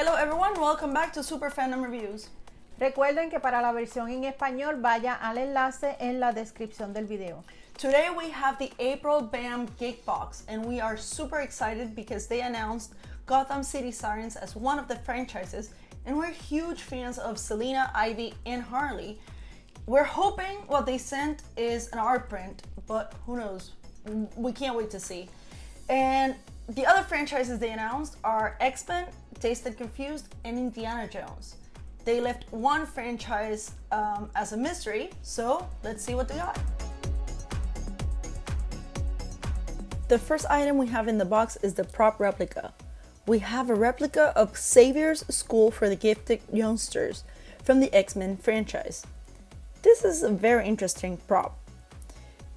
Hello everyone, welcome back to SuperFandom Reviews. Recuerden que para la versión en español vaya al enlace en la descripción del video. Today we have the April BAM Geek Box and we are super excited because they announced Gotham City Sirens as one of the franchises and we're huge fans of Selena, Ivy, and Harley. We're hoping what they sent is an art print, but who knows? We can't wait to see. And the other franchises they announced are X-Men, Dazed and Confused, and Indiana Jones. They left one franchise as a mystery, so let's see what they got. The first item we have in the box is the prop replica. We have a replica of Xavier's School for the Gifted Youngsters from the X-Men franchise. This is a very interesting prop.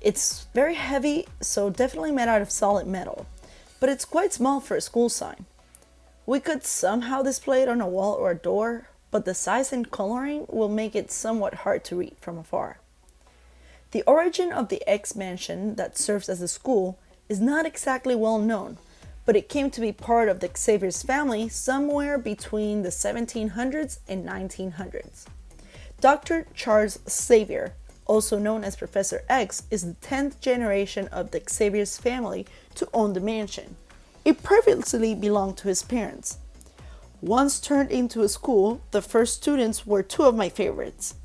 It's very heavy, so definitely made out of solid metal, but it's quite small for a school sign. We could somehow display it on a wall or a door, but the size and coloring will make it somewhat hard to read from afar. The origin of the X-Mansion that serves as a school is not exactly well known, but it came to be part of the Xavier's family somewhere between the 1700s and 1900s. Dr. Charles Xavier, also known as Professor X, is the 10th generation of the Xavier's family to own the mansion. It previously belonged to his parents. Once turned into a school, the first students were two of my favorites.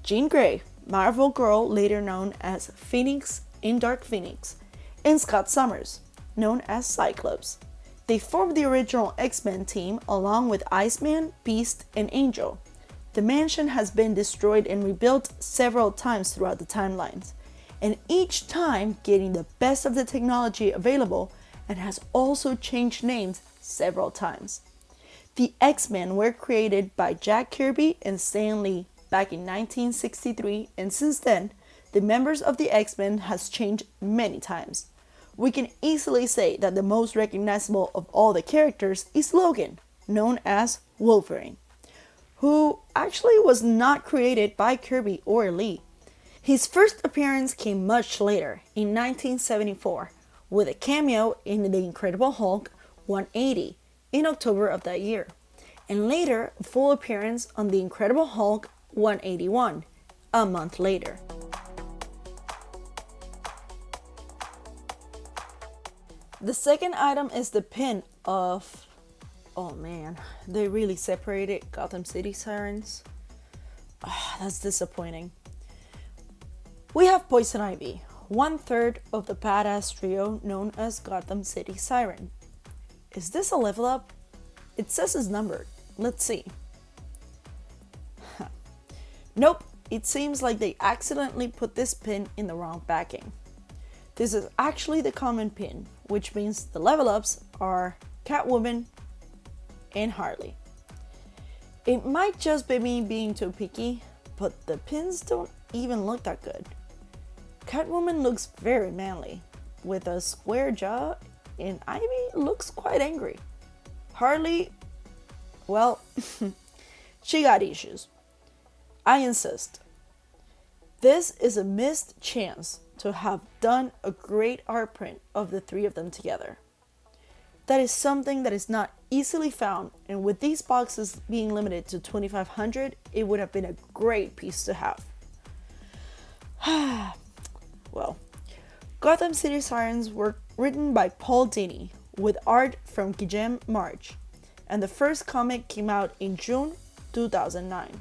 Jean Grey, Marvel Girl later known as Phoenix in Dark Phoenix, and Scott Summers, known as Cyclops. They formed the original X-Men team along with Iceman, Beast, and Angel. The mansion has been destroyed and rebuilt several times throughout the timelines, and each time getting the best of the technology available, and has also changed names several times. The X-Men were created by Jack Kirby and Stan Lee back in 1963, and since then, the members of the X-Men has changed many times. We can easily say that the most recognizable of all the characters is Logan, known as Wolverine, who actually was not created by Kirby or Lee. His first appearance came much later, in 1974, with a cameo in The Incredible Hulk 180 in October of that year, and later a full appearance on The Incredible Hulk 181 a month later. The second item is the pin of, oh man, they really separated Gotham City Sirens. Oh, that's disappointing. We have Poison Ivy, 1/3 of the badass trio known as Gotham City Siren. Is this a level up? It says it's numbered. Let's see. Nope, it seems like they accidentally put this pin in the wrong backing. This is actually the common pin, which means the level ups are Catwoman and Harley. It might just be me being too picky, but the pins don't even look that good. Catwoman looks very manly, with a square jaw, and Ivy looks quite angry. Harley, well, she got issues. I insist. This is a missed chance to have done a great art print of the three of them together. That is something that is not easily found, and with these boxes being limited to 2,500, it would have been a great piece to have. Well, Gotham City Sirens were written by Paul Dini with art from Guillaume March, and the first comic came out in June 2009.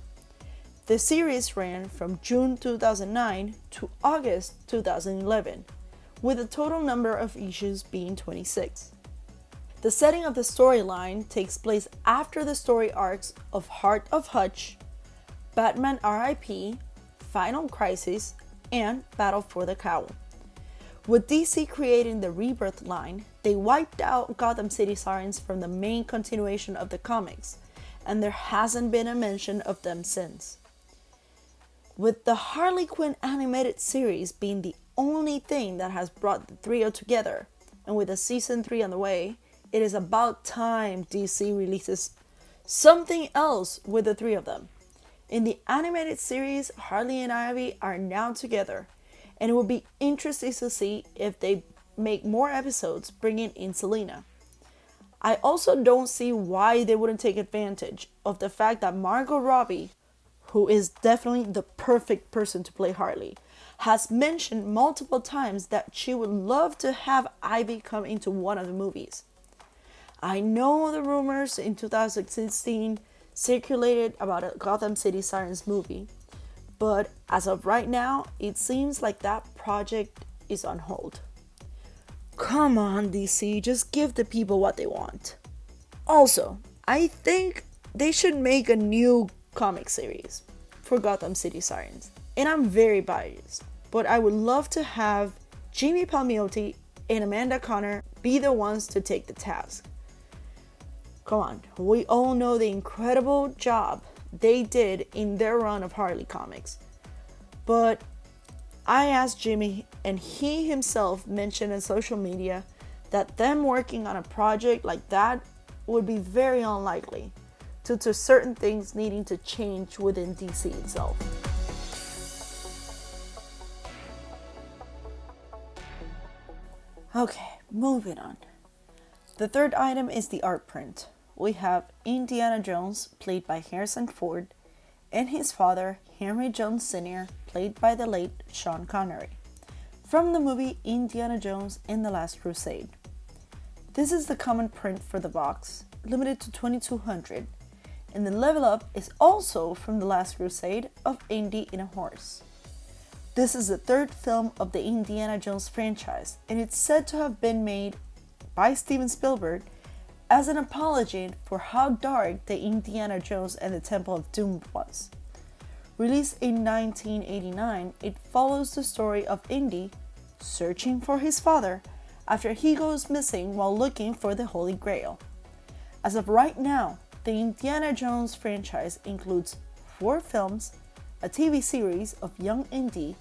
The series ran from June 2009 to August 2011, with a total number of issues being 26. The setting of the storyline takes place after the story arcs of Heart of Hutch, Batman R.I.P., Final Crisis, and Battle for the Cowl. With DC creating the Rebirth line, they wiped out Gotham City Sirens from the main continuation of the comics, and there hasn't been a mention of them since. With the Harley Quinn animated series being the only thing that has brought the trio together, and with a season 3 on the way, it is about time DC releases something else with the three of them. In the animated series, Harley and Ivy are now together, and it will be interesting to see if they make more episodes bringing in Selena. I also don't see why they wouldn't take advantage of the fact that Margot Robbie, who is definitely the perfect person to play Harley, has mentioned multiple times that she would love to have Ivy come into one of the movies. I know the rumors in 2016 circulated about a Gotham City Sirens movie, but as of right now, it seems like that project is on hold. Come on, DC, just give the people what they want. Also, I think they should make a new comic series for Gotham City Sirens. And I'm very biased, but I would love to have Jimmy Palmiotti and Amanda Conner be the ones to take the task. Come on, we all know the incredible job they did in their run of Harley comics. But I asked Jimmy, and he himself mentioned on social media that them working on a project like that would be very unlikely due to certain things needing to change within DC itself. Okay, moving on. The third item is the art print. We have Indiana Jones, played by Harrison Ford, and his father, Henry Jones Sr., played by the late Sean Connery, from the movie Indiana Jones and the Last Crusade. This is the common print for the box, limited to 2,200, and the level up is also from the Last Crusade of Indy in a Horse. This is the third film of the Indiana Jones franchise, and it's said to have been made by Steven Spielberg as an apology for how dark the Indiana Jones and the Temple of Doom was. Released in 1989, it follows the story of Indy searching for his father after he goes missing while looking for the Holy Grail. As of right now, the Indiana Jones franchise includes 4 films, a TV series of young Indy,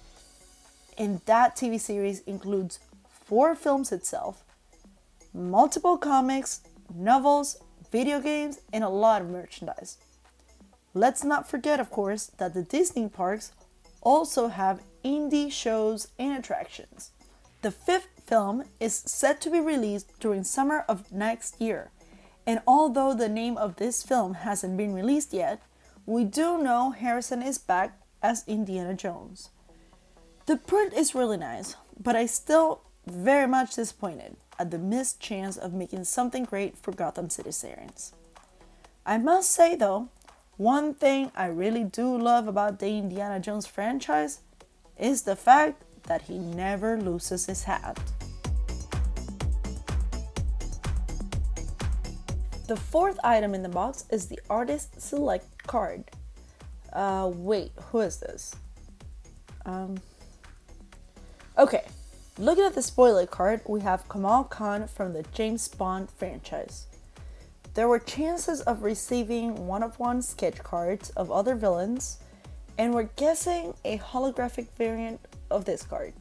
and that TV series includes 4 films itself, multiple comics, novels, video games, and a lot of merchandise. Let's not forget, of course, that the Disney parks also have Indy shows and attractions. The 5th film is set to be released during summer of next year, and although the name of this film hasn't been released yet, we do know Harrison is back as Indiana Jones. The print is really nice, but I still very much disappointed at the missed chance of making something great for Gotham City Sirens. I must say though, one thing I really do love about the Indiana Jones franchise is the fact that he never loses his hat. The 4th item in the box is the Artist Select card. Wait, who is this? Okay, looking at the spoiler card, we have Kamal Khan from the James Bond franchise. There were chances of receiving one-of-one sketch cards of other villains, and we're guessing a holographic variant of this card.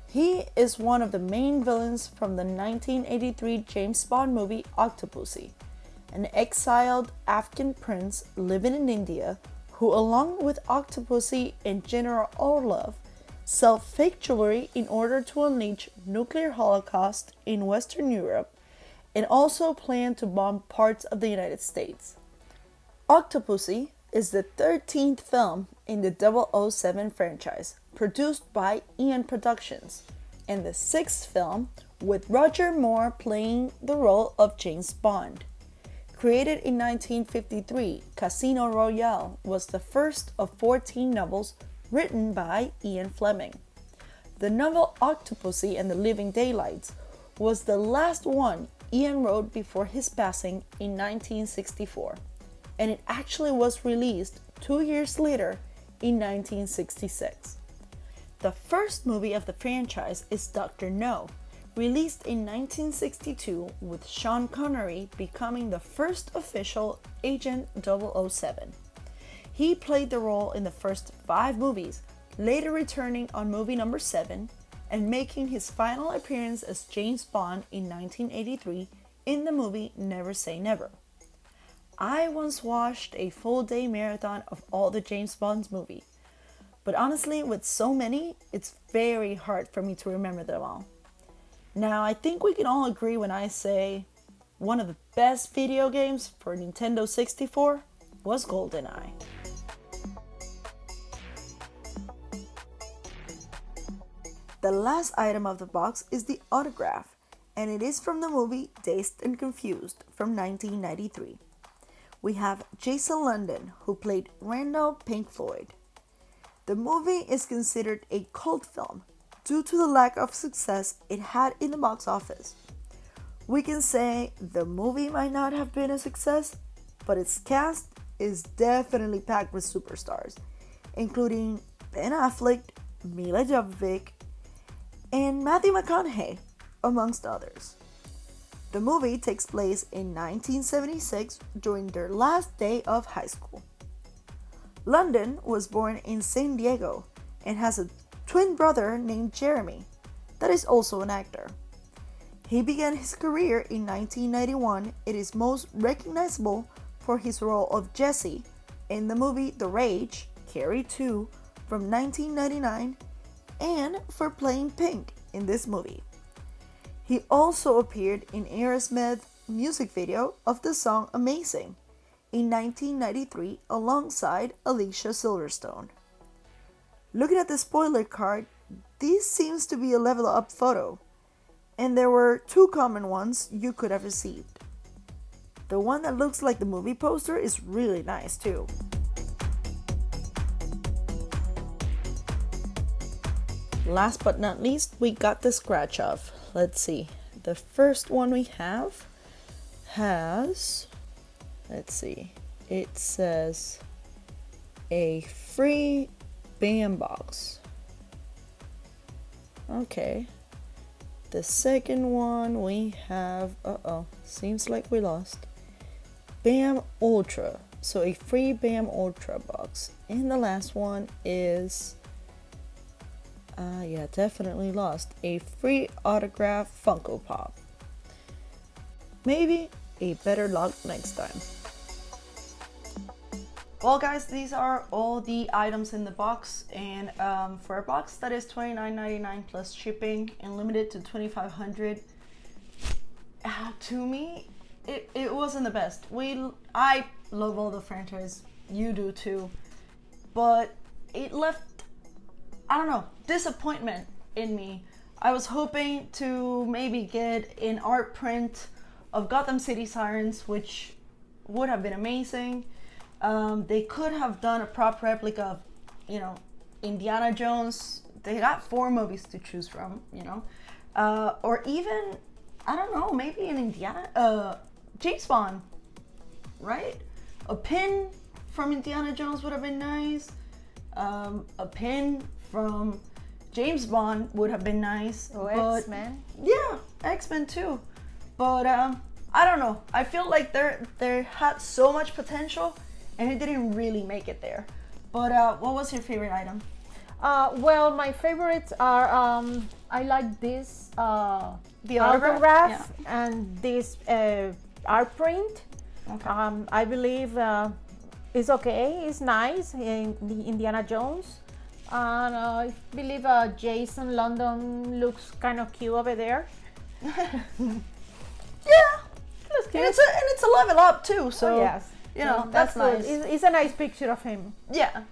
He is one of the main villains from the 1983 James Bond movie Octopussy, an exiled Afghan prince living in India who, along with Octopussy and General Orlov, sell fake jewelry in order to unleash nuclear holocaust in Western Europe, and also plan to bomb parts of the United States. Octopussy is the 13th film in the 007 franchise, produced by Eon Productions, and the 6th film with Roger Moore playing the role of James Bond. Created in 1953, Casino Royale was the first of 14 novels written by Ian Fleming. The novel Octopussy and the Living Daylights was the last one Ian wrote before his passing in 1964, and it actually was released 2 years later in 1966. The first movie of the franchise is Dr. No, released in 1962 with Sean Connery becoming the first official Agent 007. He played the role in the first 5 movies, later returning on movie number 7 and making his final appearance as James Bond in 1983 in the movie Never Say Never. I once watched a full-day marathon of all the James Bond movies, but honestly, with so many, it's very hard for me to remember them all. Now, I think we can all agree when I say one of the best video games for Nintendo 64 was GoldenEye. The last item of the box is the autograph, and it is from the movie Dazed and Confused from 1993. We have Jason London, who played Randall Pink Floyd. The movie is considered a cult film due to the lack of success it had in the box office. We can say the movie might not have been a success, but its cast is definitely packed with superstars, including Ben Affleck, Mila Jovovich, and Matthew McConaughey, amongst others. The movie takes place in 1976 during their last day of high school. London was born in San Diego and has a twin brother named Jeremy that is also an actor. He began his career in 1991 and is most recognizable for his role of Jesse in the movie The Rage, Carrie 2 from 1999, and for playing Pink in this movie. He also appeared in Aerosmith's music video of the song Amazing in 1993 alongside Alicia Silverstone. Looking at the spoiler card, this seems to be a level up photo, and there were two common ones you could have received. The one that looks like the movie poster is really nice too. Last but not least, we got the scratch off. Let's see. The first one we have has, let's see, it says a free BAM box. Okay. The second one we have, seems like we lost. BAM Ultra. So a free BAM Ultra box. And the last one is, definitely lost. A free autograph Funko Pop. Maybe a better luck next time. Well guys, these are all the items in the box, and for a box that is $29.99 plus shipping and limited to 2,500, to me, it wasn't the best. I love all the franchise, you do too, but it left, I don't know, disappointment in me. I was hoping to maybe get an art print of Gotham City Sirens, which would have been amazing. They could have done a prop replica of, Indiana Jones. They got 4 movies to choose from, or even, I don't know, maybe an James Bond, right? A pin from Indiana Jones would have been nice. A pin from James Bond would have been nice. Or X-Men. Yeah, X-Men too. But I don't know. I feel like they had so much potential, and it didn't really make it there. But what was your favorite item? Well, my favorites are, I like this The autograph and this art print. Okay. I believe it's okay, it's nice in the Indiana Jones. And I believe Jason London looks kind of cute over there. Yeah, Looks cute. and it's a level up too. So yes. that's good. nice. It's a nice picture of him. Yeah.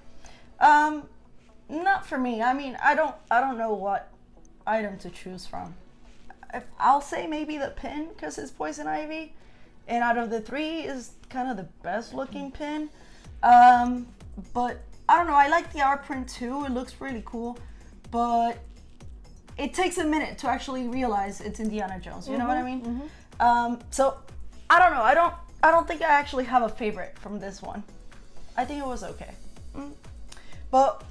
Not for me. I mean, I don't know what item to choose from. I'll say maybe the pin because it's Poison Ivy, and out of the 3 is kind of the best looking pin. But I don't know. I like the art print too. It looks really cool, but it takes a minute to actually realize it's Indiana Jones. You know what I mean? Mm-hmm. So I don't know. I don't think I actually have a favorite from this one. I think it was okay. But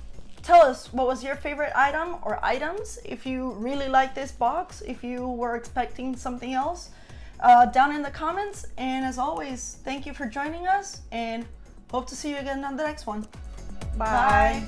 tell us, what was your favorite item or items? If you really like this box, if you were expecting something else, down in the comments. And as always, thank you for joining us, and hope to see you again on the next one. Bye.